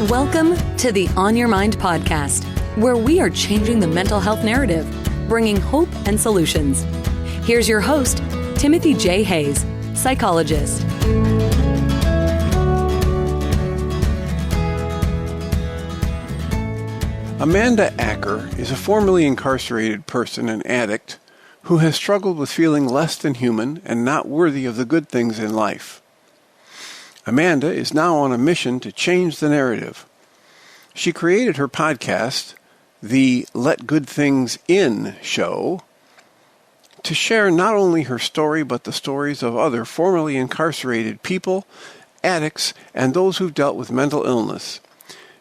Welcome to the On Your Mind podcast, where we are changing the mental health narrative, bringing hope and solutions. Here's your host, Timothy J. Hayes, psychologist. Amanda Acker is a formerly incarcerated person, an addict, who has struggled with feeling less than human and not worthy of the good things in life. Amanda is now on a mission to change the narrative. She created her podcast, the Let Good Things In show, to share not only her story but the stories of other formerly incarcerated people, addicts, and those who've dealt with mental illness.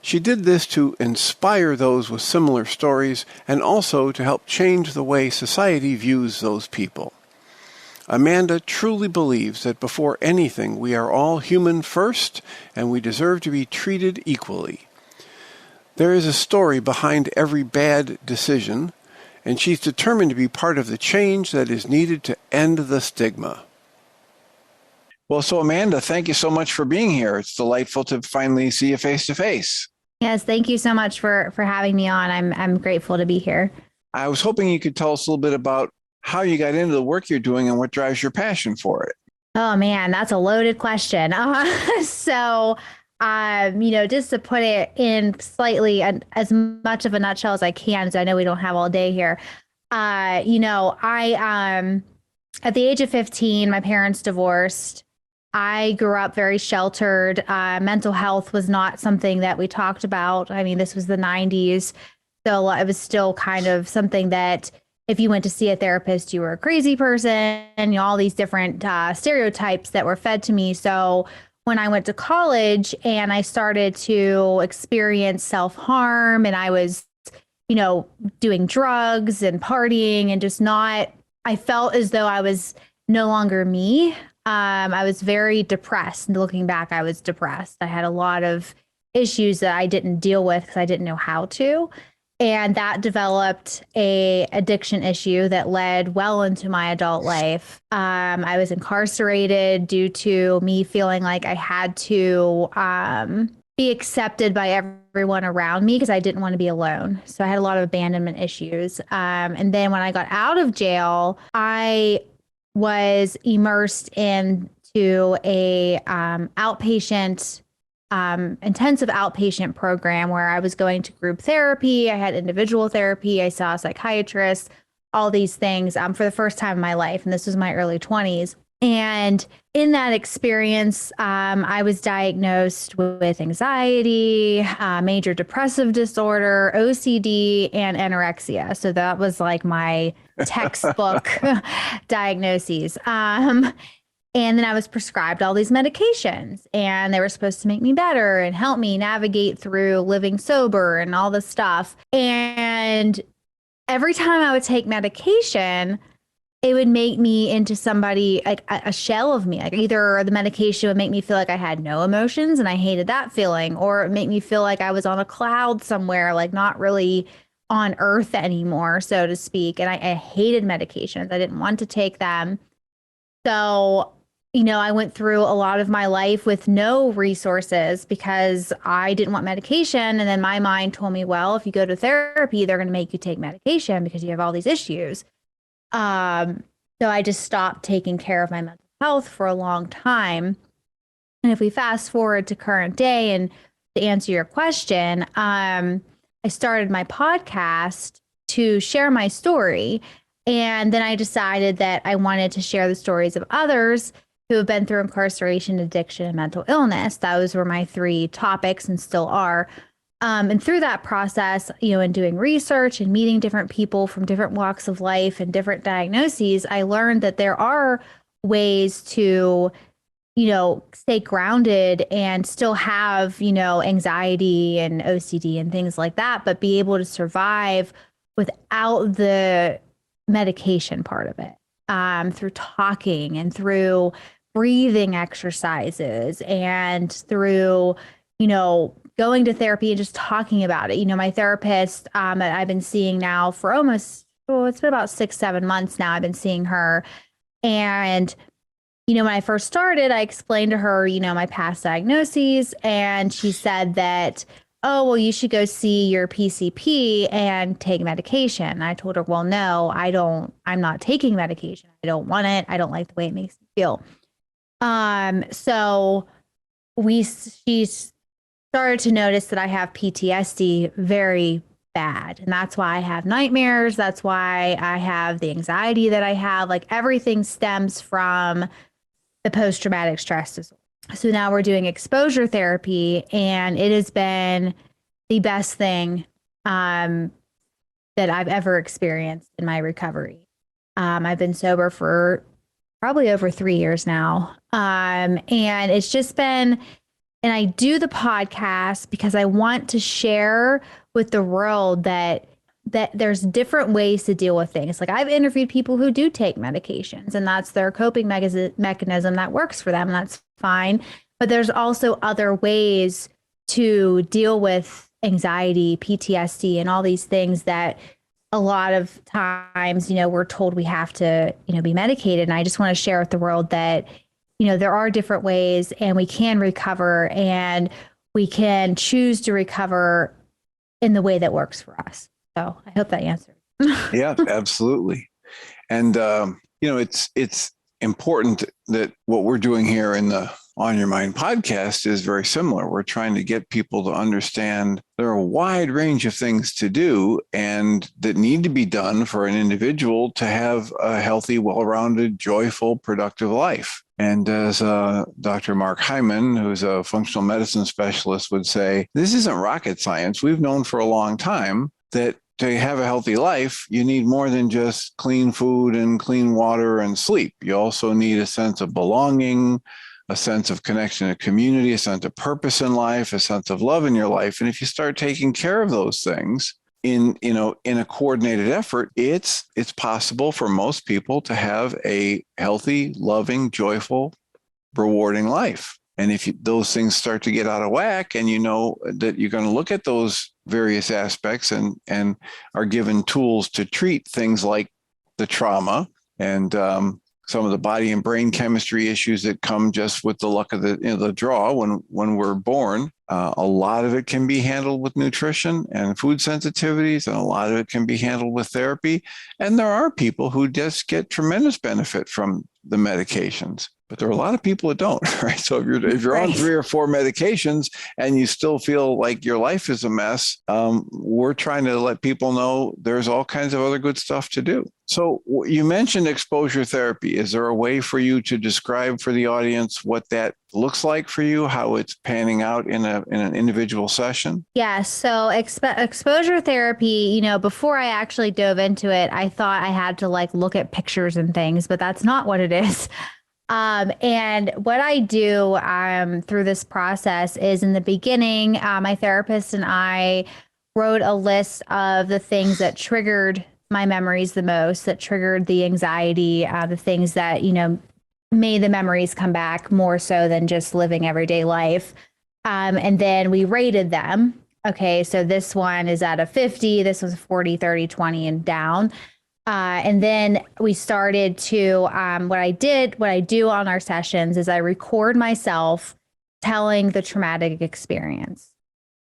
She did this to inspire those with similar stories and also to help change the way society views those people. Amanda truly believes that before anything, we are all human first, and we deserve to be treated equally. There is a story behind every bad decision, and she's determined to be part of the change that is needed to end the stigma. Well, so Amanda, thank you so much for being here. It's delightful to finally see you face to face. Yes, thank you so much for having me on. I'm grateful to be here. I was hoping you could tell us a little bit about how you got into the work you're doing and what drives your passion for it. Oh man, that's a loaded question. Just to put it in slightly as much of a nutshell as I can, so I know we don't have all day here. I at the age of 15, my parents divorced. I grew up very sheltered. Mental health was not something that we talked about. I mean, this was the 90s. So it was still kind of something that if you went to see a therapist, you were a crazy person, and all these different stereotypes that were fed to me. So when I went to college and I started to experience self-harm, and I was, doing drugs and partying and I felt as though I was no longer me. I was very depressed. Looking back, I was depressed. I had a lot of issues that I didn't deal with because I didn't know how to. And that developed a addiction issue that led well into my adult life. I was incarcerated due to me feeling like I had to be accepted by everyone around me because I didn't want to be alone. So I had a lot of abandonment issues. And then when I got out of jail, I was immersed into a intensive outpatient program where I was going to group therapy. I had individual therapy. I saw a psychiatrist, all these things for the first time in my life. And this was my early 20s. And in that experience, I was diagnosed with anxiety, major depressive disorder, OCD, and anorexia. So that was like my textbook diagnoses. And then I was prescribed all these medications, and they were supposed to make me better and help me navigate through living sober and all this stuff. And every time I would take medication, it would make me into somebody, like a shell of me. Like either the medication would make me feel like I had no emotions and I hated that feeling, or it would make me feel like I was on a cloud somewhere, like not really on earth anymore, so to speak. And I hated medications. I didn't want to take them. So I went through a lot of my life with no resources because I didn't want medication. And then my mind told me, well, if you go to therapy, they're going to make you take medication because you have all these issues. So I just stopped taking care of my mental health for a long time. And if we fast forward to current day, and to answer your question, I started my podcast to share my story. And then I decided that I wanted to share the stories of others who have been through incarceration, addiction, and mental illness. Those were my three topics and still are. And through that process, in doing research and meeting different people from different walks of life and different diagnoses, I learned that there are ways to, stay grounded and still have, anxiety and OCD and things like that, but be able to survive without the medication part of it, through talking and through breathing exercises and through, going to therapy and just talking about it. My therapist that I've been seeing now for it's been about 6-7 months now. I've been seeing her, and when I first started, I explained to her, my past diagnoses, and she said that, oh, well, you should go see your PCP and take medication. I told her, well, no, I'm not taking medication. I don't want it. I don't like the way it makes me feel. So she started to notice that I have PTSD very bad. And that's why I have nightmares. That's why I have the anxiety that I have. Like everything stems from the post-traumatic stress disorder. So now we're doing exposure therapy, and it has been the best thing that I've ever experienced in my recovery. I've been sober for probably over 3 years now. And it's just been, and I do the podcast because I want to share with the world that there's different ways to deal with things. Like I've interviewed people who do take medications, and that's their coping mechanism that works for them. And that's fine. But there's also other ways to deal with anxiety, PTSD, and all these things that a lot of times, we're told we have to, be medicated. And I just want to share with the world that, there are different ways, and we can recover, and we can choose to recover in the way that works for us. So I hope that answers. Yeah, absolutely. And, it's important that what we're doing here in the On Your Mind podcast is very similar. We're trying to get people to understand there are a wide range of things to do and that need to be done for an individual to have a healthy, well-rounded, joyful, productive life. And as Dr. Mark Hyman, who's a functional medicine specialist, would say, this isn't rocket science. We've known for a long time that to have a healthy life, you need more than just clean food and clean water and sleep. You also need a sense of belonging, a sense of connection to community, a sense of purpose in life, a sense of love in your life. And if you start taking care of those things in a coordinated effort, it's possible for most people to have a healthy, loving, joyful, rewarding life. And if those things start to get out of whack, and you know that you're going to look at those various aspects and are given tools to treat things like the trauma and some of the body and brain chemistry issues that come just with the luck of the draw when we're born. A lot of it can be handled with nutrition and food sensitivities, and a lot of it can be handled with therapy. And there are people who just get tremendous benefit from the medications. But there are a lot of people that don't, right? So if you're on 3 or 4 medications and you still feel like your life is a mess, we're trying to let people know there's all kinds of other good stuff to do. So you mentioned exposure therapy. Is there a way for you to describe for the audience what that looks like for you, how it's panning out in an individual session? Yeah. So exposure therapy, before I actually dove into it, I thought I had to look at pictures and things, but that's not what it is. And what I do through this process is, in the beginning, my therapist and I wrote a list of the things that triggered my memories the most, that triggered the anxiety, the things that, made the memories come back more so than just living everyday life. And then we rated them. Okay, so this one is out of 50, this was 40, 30, 20, and down. And then we started to, what I do on our sessions is I record myself telling the traumatic experience.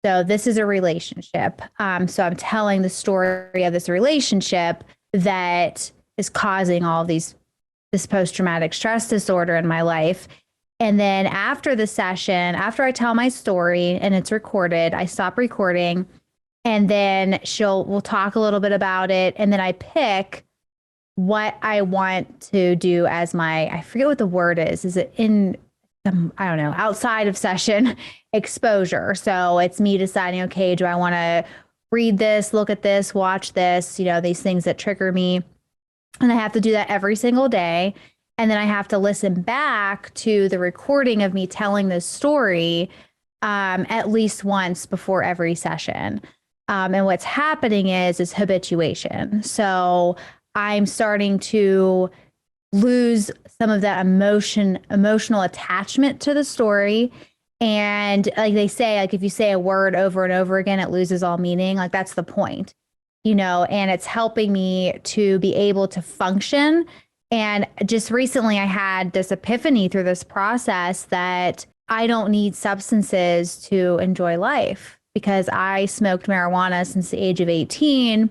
So this is a relationship. So I'm telling the story of this relationship that is causing all this post-traumatic stress disorder in my life. And then after the session, after I tell my story and it's recorded, I stop recording. And then we'll talk a little bit about it. And then I pick what I want to do as I forget what the word is. Is it I don't know, outside of session exposure. So it's me deciding, okay, do I want to read this, look at this, watch this, these things that trigger me. And I have to do that every single day. And then I have to listen back to the recording of me telling this story at least once before every session. And what's happening is habituation. So I'm starting to lose some of that emotional attachment to the story. And like they say, if you say a word over and over again, it loses all meaning. That's the point, and it's helping me to be able to function And just recently I had this epiphany through this process that I don't need substances to enjoy life, because I smoked marijuana since the age of 18.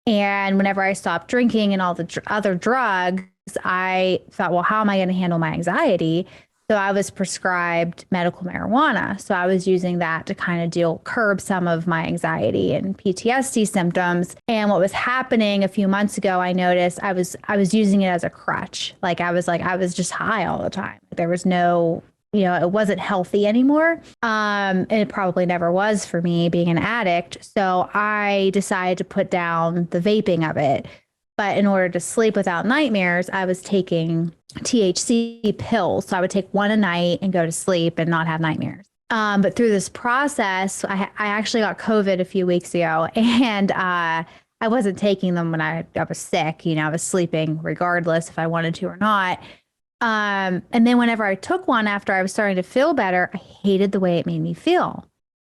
And whenever I stopped drinking and all the other drugs, I thought, well, how am I going to handle my anxiety? So I was prescribed medical marijuana. So I was using that to kind of curb some of my anxiety and PTSD symptoms. And what was happening a few months ago, I noticed I was using it as a crutch. I was just high all the time. There was no, it wasn't healthy anymore. And it probably never was for me being an addict. So I decided to put down the vaping of it. But in order to sleep without nightmares, I was taking THC pills. So I would take one a night and go to sleep and not have nightmares. But through this process, I actually got COVID a few weeks ago, and I wasn't taking them when I was sick. I was sleeping regardless if I wanted to or not. And then whenever I took one after I was starting to feel better, I hated the way it made me feel.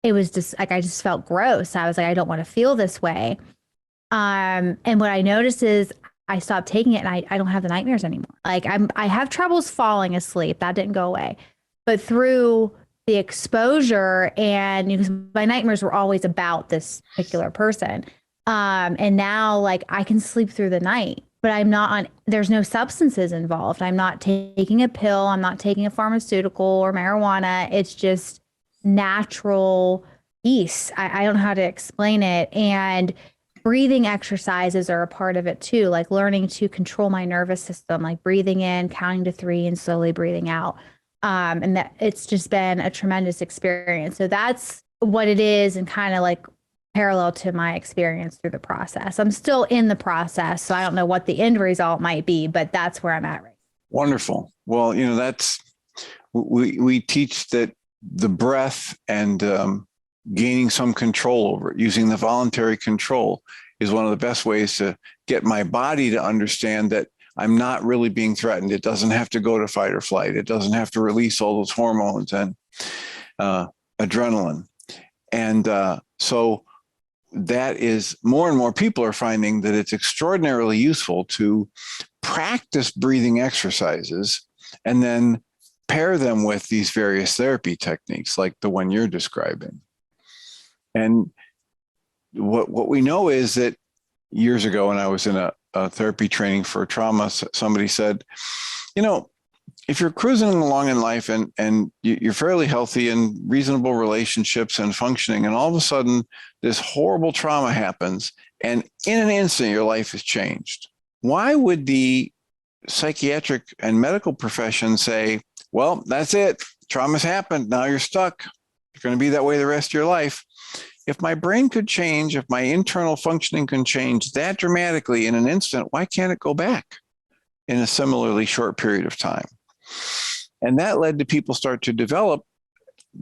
It was just I just felt gross. I was like, I don't want to feel this way. And what I noticed is I stopped taking it and I don't have the nightmares anymore. I have troubles falling asleep. That didn't go away. But through the exposure, and my nightmares were always about this particular person. And now I can sleep through the night, but there's no substances involved. I'm not taking a pill. I'm not taking a pharmaceutical or marijuana. It's just natural peace. I don't know how to explain it. And breathing exercises are a part of it too, like learning to control my nervous system, like breathing in, counting to 3 and slowly breathing out. And that it's just been a tremendous experience. So that's what it is, and kind of parallel to my experience through the process. I'm still in the process, so I don't know what the end result might be, but that's where I'm at right now. Wonderful. Well, we teach that the breath and gaining some control over it, using the voluntary control, is one of the best ways to get my body to understand that I'm not really being threatened. It doesn't have to go to fight or flight. It doesn't have to release all those hormones and adrenaline. And so that is, more and more people are finding that it's extraordinarily useful to practice breathing exercises and then pair them with these various therapy techniques like the one you're describing. And what we know is that years ago, when I was in a therapy training for trauma, somebody said, if you're cruising along in life and you're fairly healthy and reasonable relationships and functioning, and all of a sudden this horrible trauma happens, and in an instant your life has changed, why would the psychiatric and medical profession say, well, that's it, trauma's happened, now you're stuck, you're going to be that way the rest of your life? If my brain could change, if my internal functioning can change that dramatically in an instant, why can't it go back in a similarly short period of time? And that led to people start to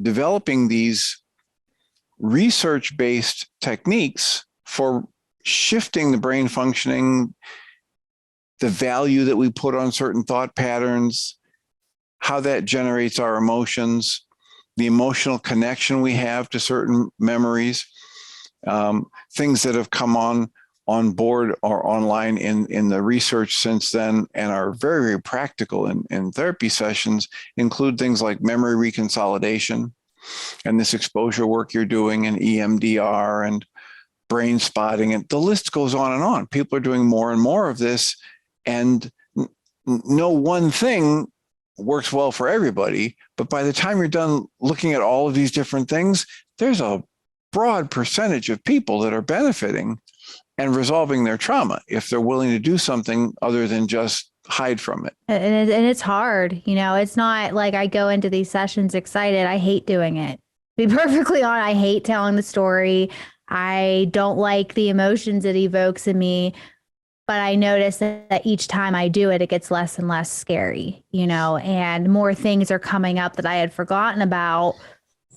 developing these research-based techniques for shifting the brain functioning, the value that we put on certain thought patterns, how that generates our emotions, the emotional connection we have to certain memories, things that have come on board or online in the research since then and are very, very practical in therapy sessions include things like memory reconsolidation and this exposure work you're doing, and EMDR and brain spotting, and the list goes on and on. People are doing more and more of this, and no one thing works well for everybody, but by the time you're done looking at all of these different things, there's a broad percentage of people that are benefiting and resolving their trauma if they're willing to do something other than just hide from it. And it's hard. It's not like I go into these sessions excited. I hate doing it. To be perfectly honest, I hate telling the story. I don't like the emotions it evokes in me. But I notice that each time I do it, it gets less and less scary, and more things are coming up that I had forgotten about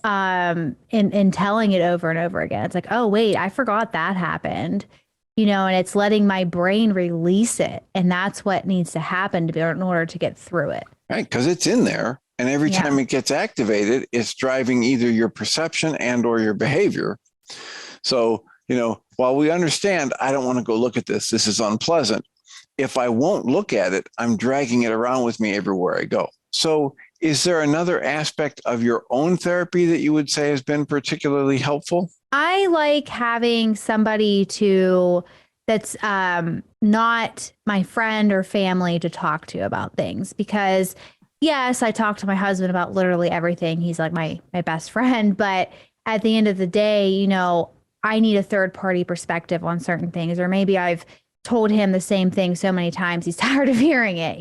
in telling it over and over again. It's like, oh, wait, I forgot that happened, and it's letting my brain release it. And that's what needs to happen in order to get through it. Right, because it's in there. And every time it gets activated, it's driving either your perception and or your behavior. So, while we understand, I don't want to go look at this, this is unpleasant, if I won't look at it, I'm dragging it around with me everywhere I go. So is there another aspect of your own therapy that you would say has been particularly helpful? I like having somebody that's not my friend or family to talk to about things, because yes, I talk to my husband about literally everything. He's like my best friend, but at the end of the day, I need a third party perspective on certain things, or maybe I've told him the same thing so many times he's tired of hearing it.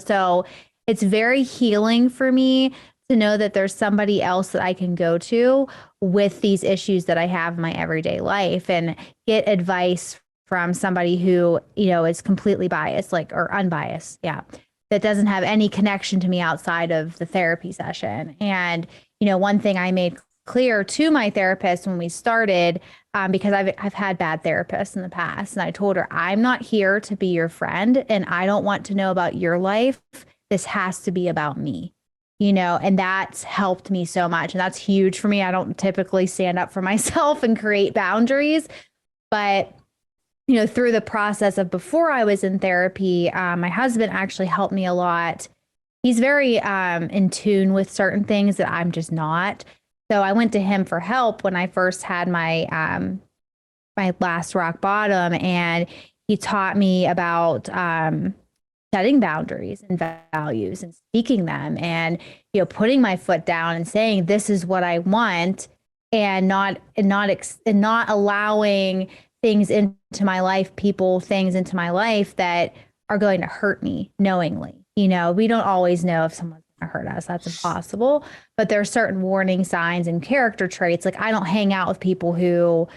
So it's very healing for me to know that there's somebody else that I can go to with these issues that I have in my everyday life, and get advice from somebody who, is completely biased, or unbiased. Yeah. That doesn't have any connection to me outside of the therapy session. And, one thing I made clear to my therapist when we started, because I've had bad therapists in the past, and I told her, I'm not here to be your friend, and I don't want to know about your life. This has to be about me. And that's helped me so much. And that's huge for me. I don't typically stand up for myself and create boundaries, but through the process of before I was in therapy, my husband actually helped me a lot. He's very in tune with certain things that I'm just not. So I went to him for help when I first had my last rock bottom, and he taught me about setting boundaries and values and speaking them, and putting my foot down and saying this is what I want, and not allowing things into my life, things into my life that are going to hurt me knowingly. We don't always know if someone's going to hurt us. That's impossible. But there are certain warning signs and character traits. Like, I don't hang out with people who,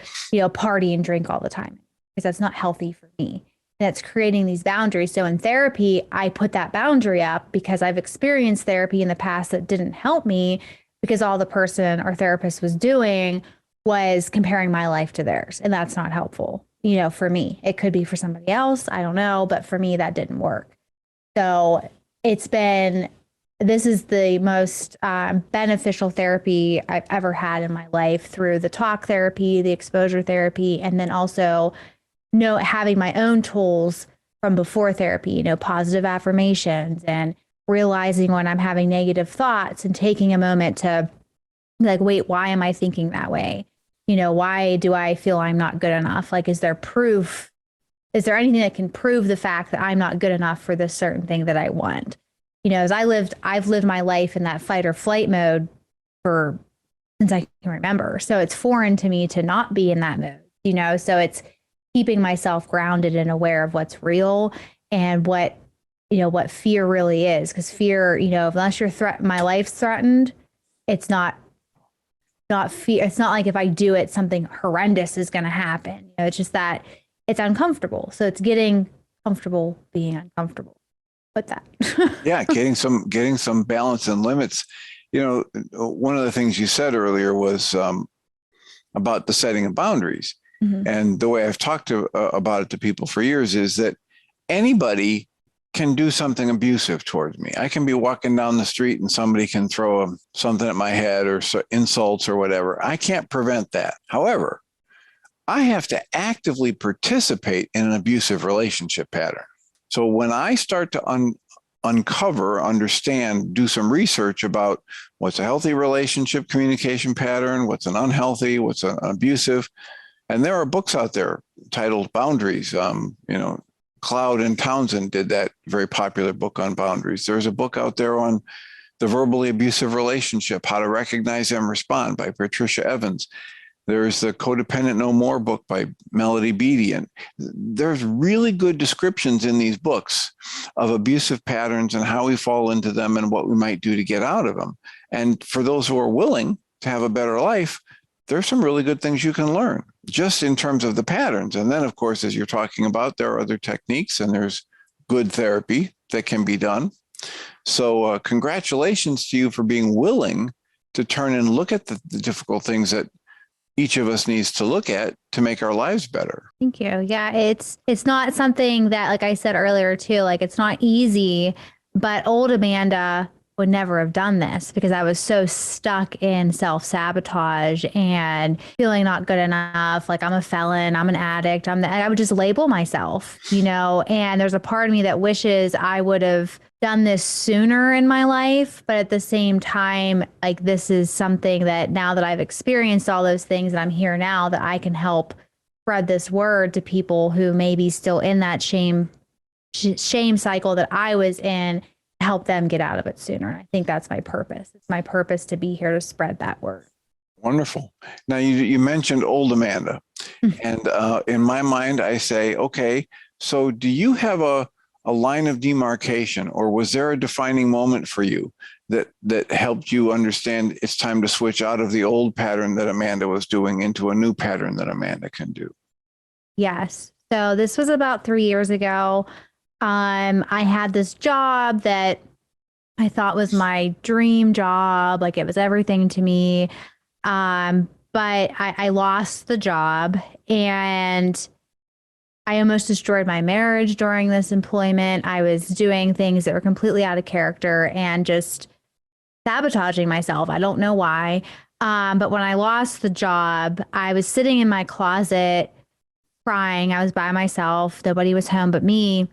party and drink all the time, because that's not healthy for me. And it's creating these boundaries. So in therapy, I put that boundary up because I've experienced therapy in the past that didn't help me, because all the person or therapist was doing was comparing my life to theirs. And that's not helpful, for me. It could be for somebody else. I don't know. But for me, that didn't work. So this is the most beneficial therapy I've ever had in my life, through the talk therapy, the exposure therapy, and then also having my own tools from before therapy, positive affirmations, and realizing when I'm having negative thoughts and taking a moment to be like, wait, why am I thinking that way? Why do I feel I'm not good enough? Is there proof? Is there anything that can prove the fact that I'm not good enough for this certain thing that I want? As I've lived my life in that fight or flight mode since I can remember. So it's foreign to me to not be in that mode, so it's keeping myself grounded and aware of what's real and what fear really is. Because fear, unless my life's threatened, it's not fear. It's not like if I do it, something horrendous is going to happen. It's just that it's uncomfortable. So it's getting comfortable being uncomfortable. But that. Yeah, getting some balance and limits. One of the things you said earlier was about the setting of boundaries. Mm-hmm. And the way I've talked about it to people for years is that anybody can do something abusive towards me. I can be walking down the street and somebody can throw something at my head, or insults or whatever. I can't prevent that. However, I have to actively participate in an abusive relationship pattern. So when I start to uncover, understand, do some research about what's a healthy relationship communication pattern, what's an unhealthy, what's an abusive, and there are books out there titled Boundaries. Cloud and Townsend did that very popular book on boundaries. There's a book out there on the verbally abusive relationship, How to Recognize and Respond, by Patricia Evans. There's the Codependent No More book by Melody Beattie. And there's really good descriptions in these books of abusive patterns and how we fall into them and what we might do to get out of them. And for those who are willing to have a better life, there's some really good things you can learn just in terms of the patterns. And then, of course, as you're talking about, there are other techniques, and there's good therapy that can be done. So congratulations to you for being willing to turn and look at the difficult things that each of us needs to look at to make our lives better. Thank you. Yeah, it's not something that, like I said earlier too, it's not easy, but old Amanda would never have done this because I was so stuck in self-sabotage and feeling not good enough. Like I'm a felon, I'm an addict, I would just label myself, and there's a part of me that wishes I would have done this sooner in my life. But at the same time, like this is something that now that I've experienced all those things and I'm here now, that I can help spread this word to people who may be still in that shame cycle that I was in, help them get out of it sooner. And I think that's my purpose. It's my purpose to be here to spread that word. Wonderful. Now, you mentioned old Amanda. And in my mind, I say, okay, so do you have a line of demarcation, or was there a defining moment for you that helped you understand it's time to switch out of the old pattern that Amanda was doing into a new pattern that Amanda can do? Yes. So this was about 3 years ago. I had this job that I thought was my dream job. Like it was everything to me. But I lost the job and I almost destroyed my marriage during this employment. I was doing things that were completely out of character and just sabotaging myself. I don't know why. But when I lost the job, I was sitting in my closet crying. I was by myself. Nobody was home but me.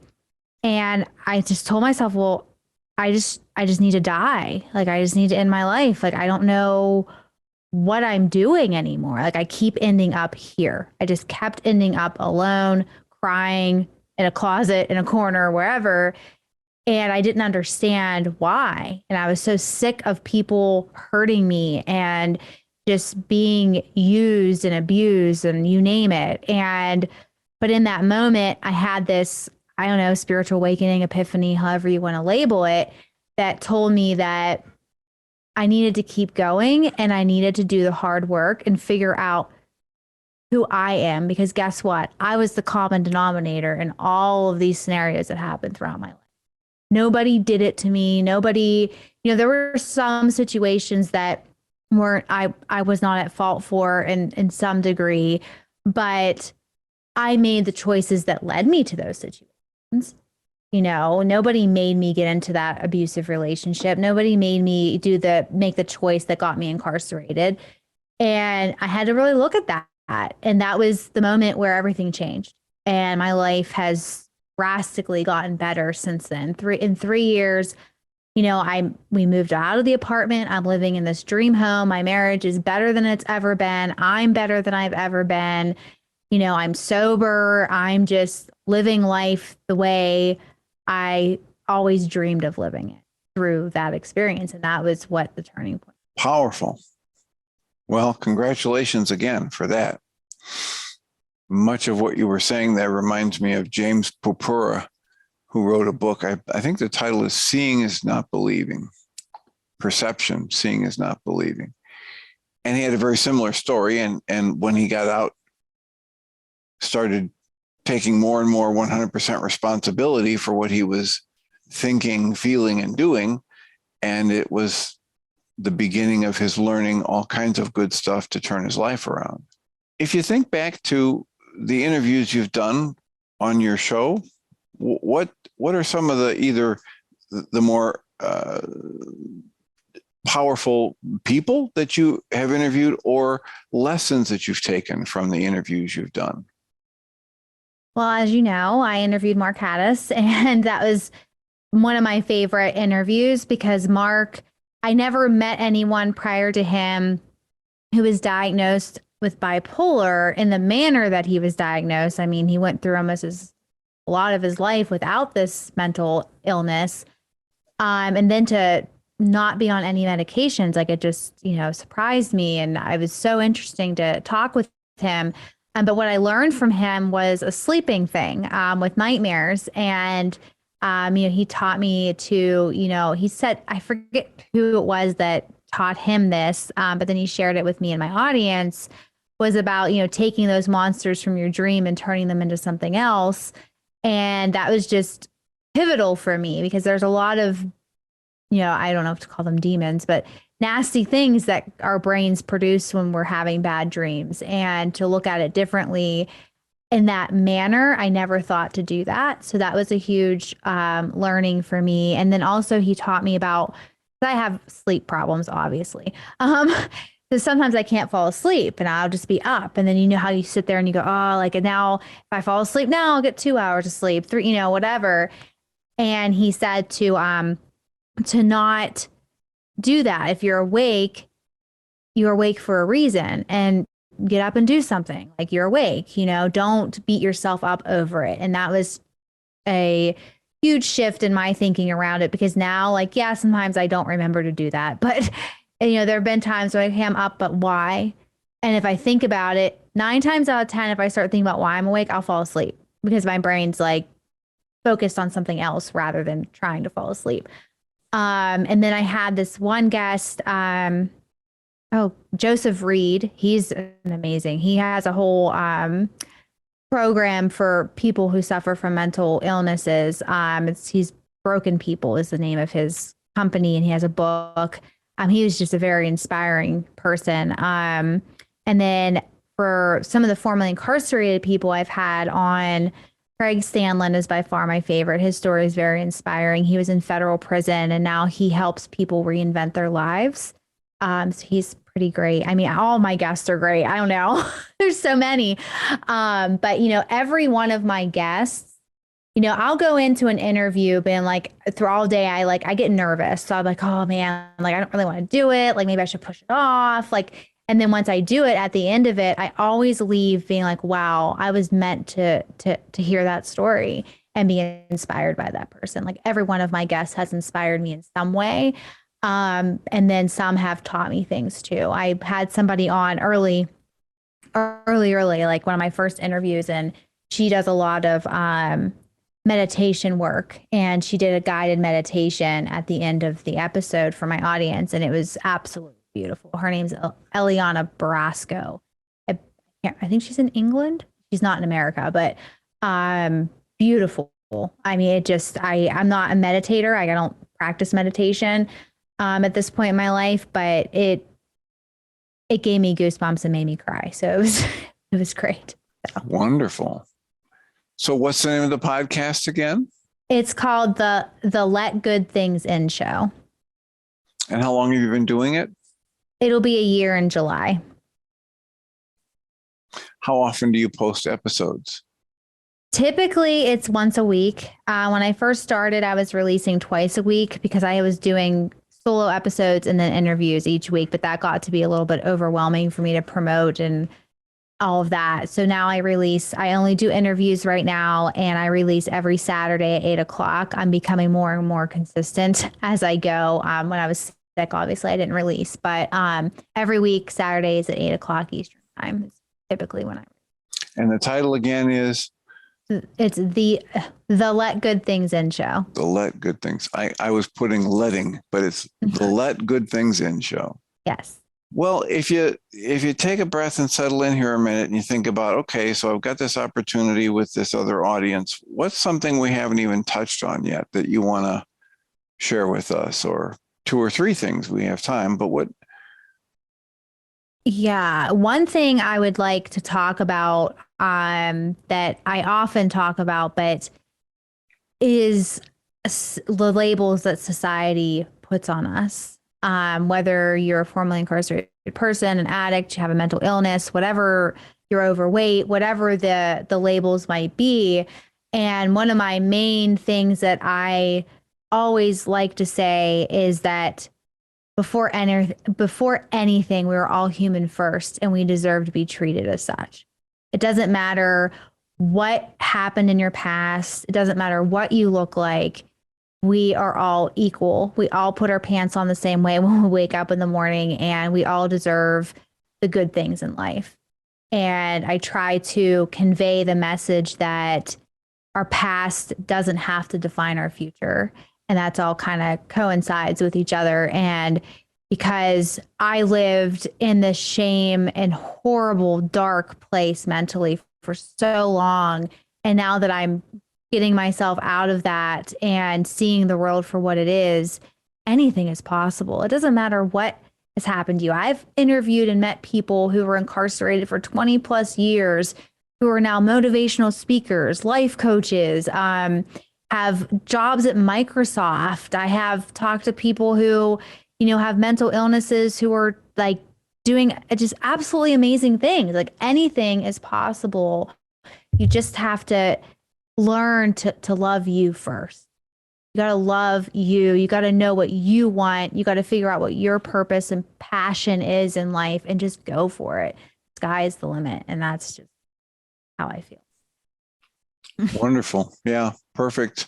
And I just told myself, well, I just need to die. Like, I just need to end my life. Like, I don't know what I'm doing anymore. Like, I keep ending up here. I just kept ending up alone, crying in a closet, in a corner, wherever. And I didn't understand why. And I was so sick of people hurting me and just being used and abused and you name it. But in that moment, I had this, I don't know, spiritual awakening, epiphany, however you want to label it, that told me that I needed to keep going and I needed to do the hard work and figure out who I am. Because guess what? I was the common denominator in all of these scenarios that happened throughout my life. Nobody did it to me. Nobody, there were some situations that weren't, I was not at fault for in some degree, but I made the choices that led me to those situations. Nobody made me get into that abusive relationship. Nobody made me make the choice that got me incarcerated. And I had to really look at that. And that was the moment where everything changed. And my life has drastically gotten better since then. In 3 years, we moved out of the apartment. I'm living in this dream home. My marriage is better than it's ever been. I'm better than I've ever been. I'm sober. I'm just living life the way I always dreamed of living it through that experience. And that was what the turning point. Powerful. Well, congratulations again for that. Much of what you were saying there reminds me of James Purpura, who wrote a book. I think the title is Seeing is Not Believing. Perception, seeing is not believing. And he had a very similar story. And when he got out, started taking more and more 100% responsibility for what he was thinking, feeling, and doing. And it was the beginning of his learning all kinds of good stuff to turn his life around. If you think back to the interviews you've done on your show, what are some of the more powerful people that you have interviewed or lessons that you've taken from the interviews you've done? Well, as you know, I interviewed Mark Haddis, and that was one of my favorite interviews because Mark, I never met anyone prior to him who was diagnosed with bipolar in the manner that he was diagnosed. I mean, he went through almost a lot of his life without this mental illness. And then to not be on any medications, like it just, surprised me. And it was so interesting to talk with him. But what I learned from him was a sleeping thing with nightmares. And, he taught me to, he said, I forget who it was that taught him this, but then he shared it with me and my audience, was about, taking those monsters from your dream and turning them into something else. And that was just pivotal for me because there's a lot of, I don't know if to call them demons, but nasty things that our brains produce when we're having bad dreams, and to look at it differently in that manner. I never thought to do that. So that was a huge learning for me. And then also he taught me about I have sleep problems, obviously. So sometimes I can't fall asleep and I'll just be up. And then you know how you sit there and you go, oh, like, and now if I fall asleep now, I'll get 2 hours of sleep, 3, whatever. And he said to not do that. If you're awake for a reason, and get up and do something. Like, you're awake, don't beat yourself up over it. And that was a huge shift in my thinking around it, because now, like, yeah, sometimes I don't remember to do that, but there have been times where I'm up, but why? And if I think about it, 9 times out of 10, if I start thinking about why I'm awake, I'll fall asleep, because my brain's like focused on something else rather than trying to fall asleep. And then I had this one guest, Joseph Reed. He's amazing. He has a whole program for people who suffer from mental illnesses. He's Broken People is the name of his company, and he has a book. He was just a very inspiring person. And then for some of the formerly incarcerated people I've had on, Craig Stanlin is by far my favorite. His story is very inspiring. He was in federal prison, and now he helps people reinvent their lives. So he's pretty great. I mean, all my guests are great. I don't know. There's so many. But, every one of my guests, I'll go into an interview being like, through all day, I get nervous. So I'm like, oh man, like, I don't really want to do it. Like, maybe I should push it off. Like, and then once I do it, at the end of it, I always leave being like, wow, I was meant to hear that story and be inspired by that person. Like, every one of my guests has inspired me in some way. And then some have taught me things too. I had somebody on early, like one of my first interviews, and she does a lot of meditation work, and she did a guided meditation at the end of the episode for my audience, and it was absolutely beautiful. Her name's Eliana Barasco. I think she's in England. She's not in America, but beautiful. I mean, I'm not a meditator. I don't practice meditation at this point in my life, but it gave me goosebumps and made me cry. So it was great. So. Wonderful. So what's the name of the podcast again? It's called the Let Good Things In Show. And how long have you been doing it? It'll be a year in July. How often do you post episodes? Typically, it's once a week. When I first started, I was releasing twice a week because I was doing solo episodes and then interviews each week, but that got to be a little bit overwhelming for me to promote and all of that. So now I only do interviews right now, and I release every Saturday at 8:00. I'm becoming more and more consistent as I go. When I was sick, obviously I didn't release, but every week, Saturdays at 8:00 Eastern time is typically when I release. And the title again is? It's the Let Good Things In Show. The Let Good Things. I was putting letting, but it's the Let Good Things In Show. Yes. Well, if you take a breath and settle in here a minute and you think about, okay, so I've got this opportunity with this other audience. What's something we haven't even touched on yet that you want to share with us, or 2 or 3 things? We have time, but what? Yeah, one thing I would like to talk about that I often talk about, but is the labels that society puts on us. Whether you're a formerly incarcerated person, an addict, you have a mental illness, whatever, you're overweight, whatever the labels might be. And one of my main things that I always like to say is that before anything, we were all human first, and we deserve to be treated as such. It doesn't matter what happened in your past. It doesn't matter what you look like. We are all equal. We all put our pants on the same way when we wake up in the morning, and we all deserve the good things in life. And I try to convey the message that our past doesn't have to define our future. And that's all kind of coincides with each other. And because I lived in this shame and horrible, dark place mentally for so long, and now that I'm getting myself out of that and seeing the world for what it is, anything is possible. It doesn't matter what has happened to you. I've interviewed and met people who were incarcerated for 20 plus years, who are now motivational speakers, life coaches, have jobs at Microsoft. I have talked to people who, you know, have mental illnesses who are like doing just absolutely amazing things. Like anything is possible. You just have to learn to love you first. You got to love you. You got to know what you want. You got to figure out what your purpose and passion is in life and just go for it. Sky is the limit. And that's just how I feel. Wonderful. Yeah, perfect.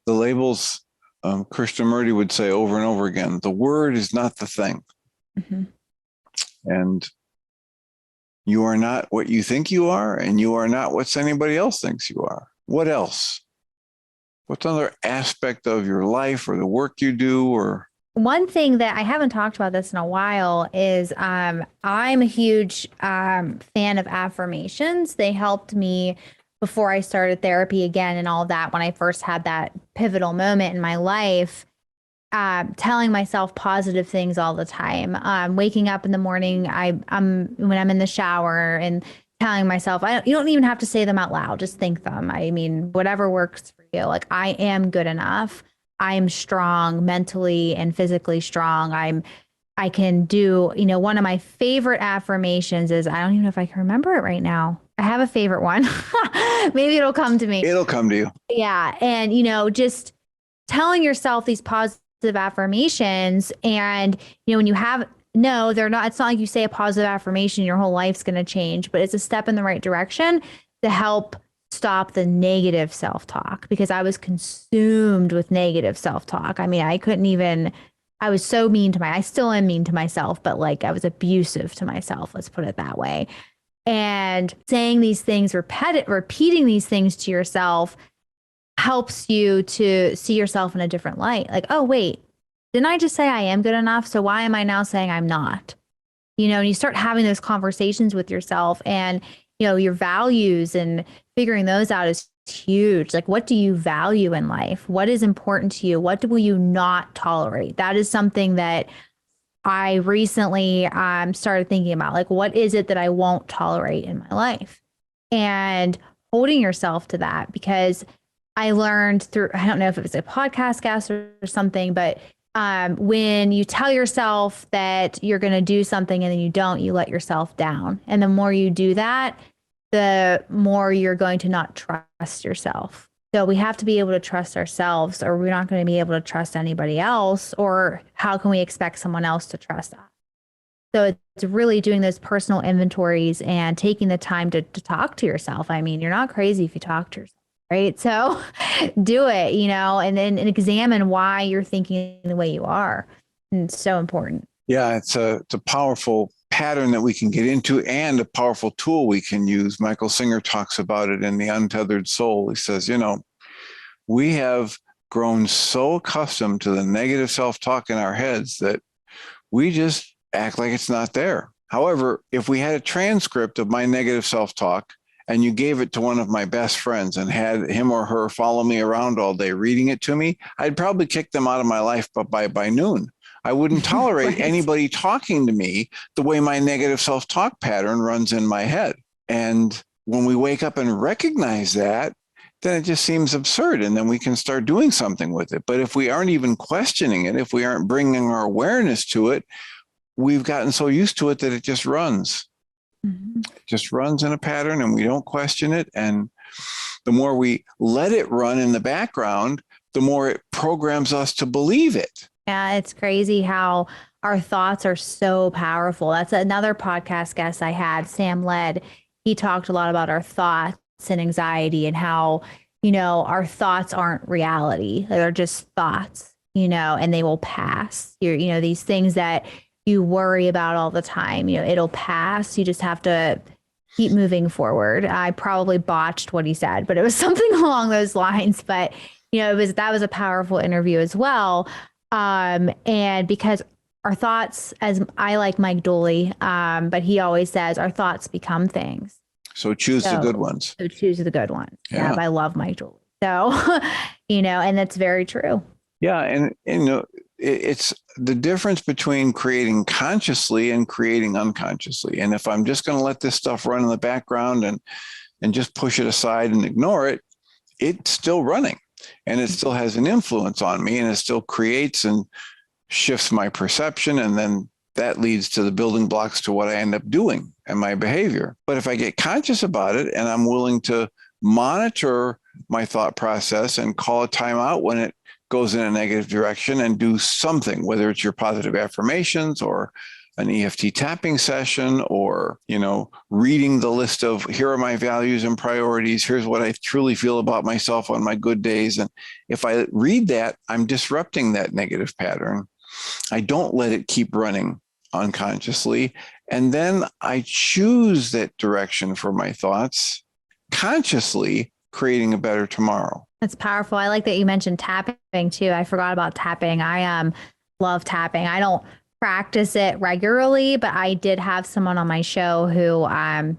The labels, Krishnamurti would say over and over again, the word is not the thing. Mm-hmm. And you are not what you think you are, and you are not what anybody else thinks you are. What else? What's another aspect of your life or the work you do? Or one thing that I haven't talked about this in a while is I'm a huge fan of affirmations. They helped me before I started therapy again and all that when I first had that pivotal moment in my life. Telling myself positive things all the time. Waking up in the morning, I'm when I'm in the shower and telling myself, you don't even have to say them out loud, just think them. I mean, whatever works for you. Like, I am good enough. I am strong, mentally and physically strong. I can do, you know, one of my favorite affirmations is, I don't even know if I can remember it right now. I have a favorite one. Maybe it'll come to me. it'll come to you. Yeah. And, you know, just telling yourself these positive affirmations, and you know, when you have they're not, it's not like you say a positive affirmation your whole life's going to change, but it's a step in the right direction to help stop the negative self-talk, because I was consumed with negative self-talk. I mean, I was so mean to I still am mean to myself, but like I was abusive to myself, let's put it that way. And saying these things, repeating these things to yourself helps you to see yourself in a different light. Like, oh, wait, didn't I just say I am good enough? So why am I now saying I'm not? You know, and you start having those conversations with yourself, and, you know, your values and figuring those out is huge. Like, what do you value in life? What is important to you? What will you not tolerate? That is something that I recently started thinking about. Like, what is it that I won't tolerate in my life? And holding yourself to that, because I learned through, I don't know if it was a podcast guest or something, but when you tell yourself that you're going to do something and then you don't, you let yourself down. And the more you do that, the more you're going to not trust yourself. So we have to be able to trust ourselves, or we're not going to be able to trust anybody else. Or how can we expect someone else to trust us? So it's really doing those personal inventories and taking the time to talk to yourself. I mean, you're not crazy if you talk to yourself. Right. So do it, you know, and then examine why you're thinking the way you are. And it's so important. Yeah, it's a powerful pattern that we can get into, and a powerful tool we can use. Michael Singer talks about it in The Untethered Soul. He says, you know, we have grown so accustomed to the negative self-talk in our heads that we just act like it's not there. However, if we had a transcript of my negative self-talk, and you gave it to one of my best friends and had him or her follow me around all day reading it to me, I'd probably kick them out of my life by noon. I wouldn't tolerate Right. anybody talking to me the way my negative self-talk pattern runs in my head. And when we wake up and recognize that, then it just seems absurd, and then we can start doing something with it. But if we aren't even questioning it, if we aren't bringing our awareness to it, we've gotten so used to it that it just runs. Mm-hmm. It just runs in a pattern, and we don't question it. And the more we let it run in the background, the more it programs us to believe it. Yeah, it's crazy how our thoughts are so powerful. That's another podcast guest I had, Sam Led. He talked a lot about our thoughts and anxiety, and how, you know, our thoughts aren't reality. They're just thoughts, you know, and they will pass. You know, these things that you worry about all the time, you know, it'll pass. You just have to keep moving forward. I probably botched what he said, but it was something along those lines. But, you know, that was a powerful interview as well. And because our thoughts, as I like Mike Dooley, but he always says our thoughts become things. So choose the good ones. So choose the good ones. Yeah. I love Mike Dooley. So, you know, and that's very true. Yeah. And you know, it's the difference between creating consciously and creating unconsciously. And if I'm just going to let this stuff run in the background and just push it aside and ignore it, it's still running. and it still has an influence on me, and it still creates and shifts my perception. And then that leads to the building blocks to what I end up doing and my behavior. But if I get conscious about it and I'm willing to monitor my thought process and call a timeout when it goes in a negative direction and do something, whether it's your positive affirmations or an EFT tapping session, or, reading the list of, here are my values and priorities. Here's what I truly feel about myself on my good days. And if I read that, I'm disrupting that negative pattern. I don't let it keep running unconsciously. And then I choose that direction for my thoughts, consciously creating a better tomorrow. That's powerful. I like that you mentioned tapping too. I forgot about tapping. I love tapping. I don't practice it regularly, but I did have someone on my show who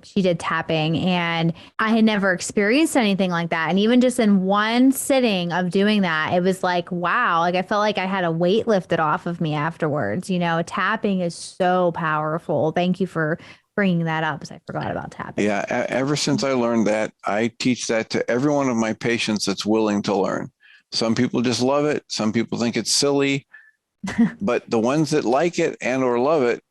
she did tapping, and I had never experienced anything like that. And even just in one sitting of doing that, it was like, wow, like I felt like I had a weight lifted off of me afterwards. Tapping is so powerful. Thank you for bringing that up, because I forgot about tapping. Yeah, ever since I learned that, I teach that to every one of my patients that's willing to learn. Some people just love it. Some people think it's silly. But the ones that like it and or love it,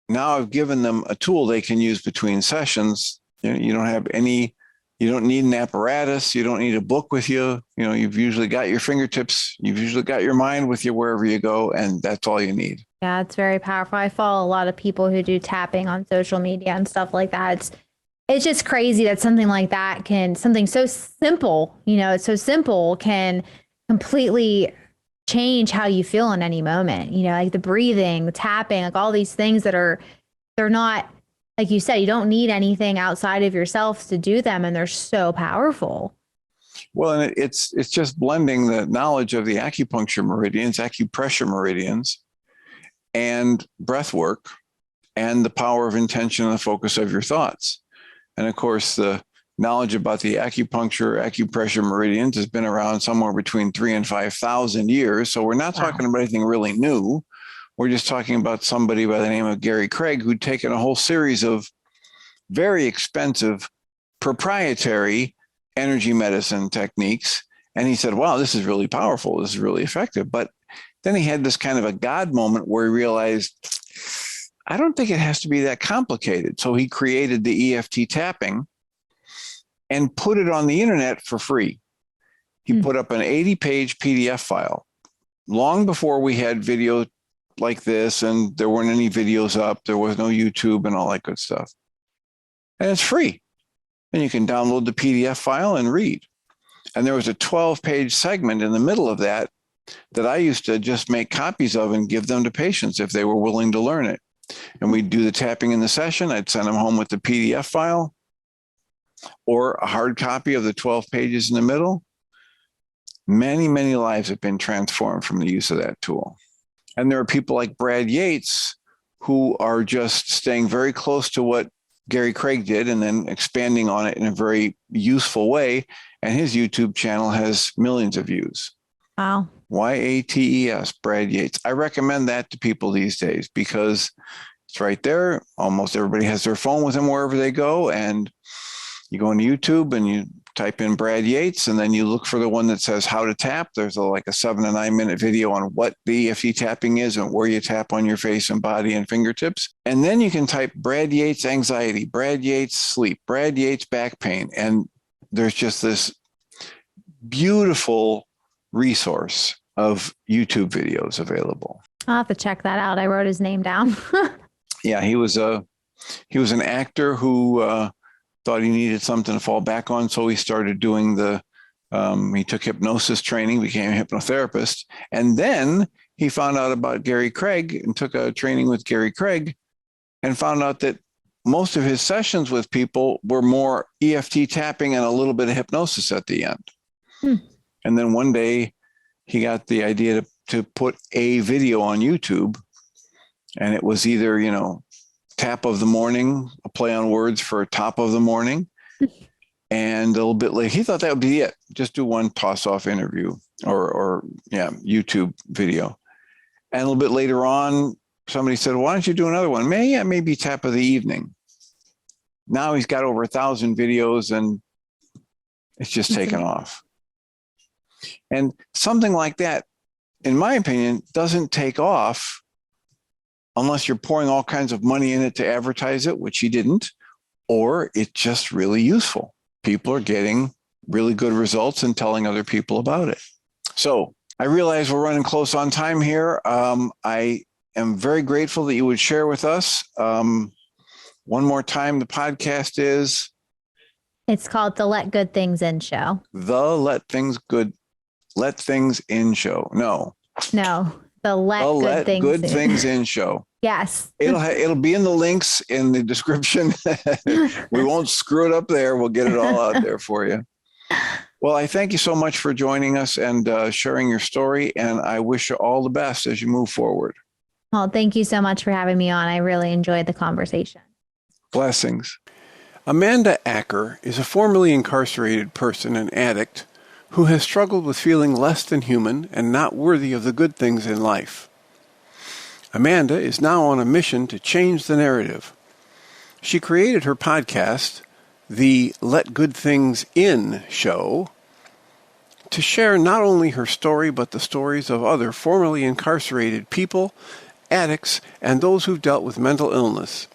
now I've given them a tool they can use between sessions. You don't need an apparatus. You don't need a book with you. You've usually got your fingertips. You've usually got your mind with you wherever you go. And that's all you need. Yeah, it's very powerful. I follow a lot of people who do tapping on social media and stuff like that. It's just crazy that something like that something so simple, it's so simple, can completely change how you feel in any moment. Like the breathing, the tapping, like all these things they're not, like you said, you don't need anything outside of yourself to do them, and they're so powerful. Well, and it's just blending the knowledge of the acupuncture meridians, acupressure meridians, and breath work, and the power of intention and the focus of your thoughts. And of course, the knowledge about the acupressure meridians has been around somewhere between 3,000 and 5,000 years. So we're not talking about anything really new. We're just talking about somebody by the name of Gary Craig, who'd taken a whole series of very expensive proprietary energy medicine techniques. And he said, wow, this is really powerful. This is really effective. But then he had this kind of a God moment where he realized, I don't think it has to be that complicated. So he created the EFT tapping and put it on the internet for free. He put up an 80-page PDF file long before we had video like this, and there weren't any videos up. There was no YouTube and all that good stuff. And it's free. And you can download the PDF file and read. And there was a 12-page segment in the middle of that I used to just make copies of and give them to patients if they were willing to learn it. And we'd do the tapping in the session. I'd send them home with the PDF file or a hard copy of the 12 pages in the middle. Many, many lives have been transformed from the use of that tool. And there are people like Brad Yates who are just staying very close to what Gary Craig did and then expanding on it in a very useful way. And his YouTube channel has millions of views. Wow. YATES, Brad Yates. I recommend that to people these days because it's right there. Almost everybody has their phone with them wherever they go. And you go into YouTube and you type in Brad Yates, and then you look for the one that says how to tap. There's like a 7 to 9 minute video on what the EFT tapping is and where you tap on your face and body and fingertips. And then you can type Brad Yates anxiety, Brad Yates sleep, Brad Yates back pain. And there's just this beautiful resource of YouTube videos available. I'll have to check that out. I wrote his name down. Yeah, he was an actor who thought he needed something to fall back on. So he started doing he took hypnosis training, became a hypnotherapist. And then he found out about Gary Craig and took a training with Gary Craig and found out that most of his sessions with people were more EFT tapping and a little bit of hypnosis at the end. And then one day he got the idea to put a video on YouTube, and it was either, tap of the morning, a play on words for top of the morning. And a little bit later, he thought that would be it. Just do one toss off interview or YouTube video. And a little bit later on, somebody said, why don't you do another one? Maybe tap of the evening. Now he's got over 1,000 videos and it's just taken off. And something like that, in my opinion, doesn't take off unless you're pouring all kinds of money in it to advertise it, which he didn't, or it's just really useful. People are getting really good results and telling other people about it. So I realize we're running close on time here. I am very grateful that you would share with us. One more time, the podcast is? It's called the Let Good Things In Show. The Let Things In Show. No. The Let Good Things In Show. Yes. It'll be in the links in the description. We won't screw it up there. We'll get it all out there for you. Well, I thank you so much for joining us and sharing your story, and I wish you all the best as you move forward. Well, thank you so much for having me on. I really enjoyed the conversation. Blessings. Amanda Acker is a formerly incarcerated person, an addict, who has struggled with feeling less than human and not worthy of the good things in life. Amanda is now on a mission to change the narrative. She created her podcast, the Let Good Things In Show, to share not only her story, but the stories of other formerly incarcerated people, addicts, and those who've dealt with mental illness.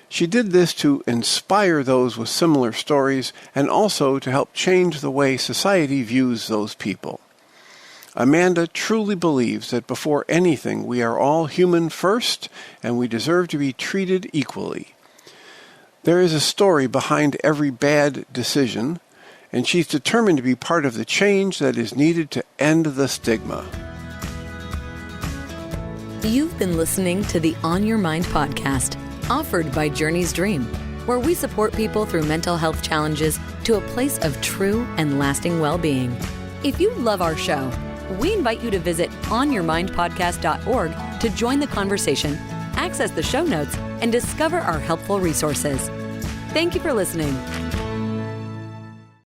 She did this to inspire those with similar stories and also to help change the way society views those people. Amanda truly believes that before anything, we are all human first, and we deserve to be treated equally. There is a story behind every bad decision, and she's determined to be part of the change that is needed to end the stigma. You've been listening to the On Your Mind podcast, offered by Journey's Dream, where we support people through mental health challenges to a place of true and lasting well-being. If you love our show, we invite you to visit onyourmindpodcast.org to join the conversation, access the show notes, and discover our helpful resources. Thank you for listening.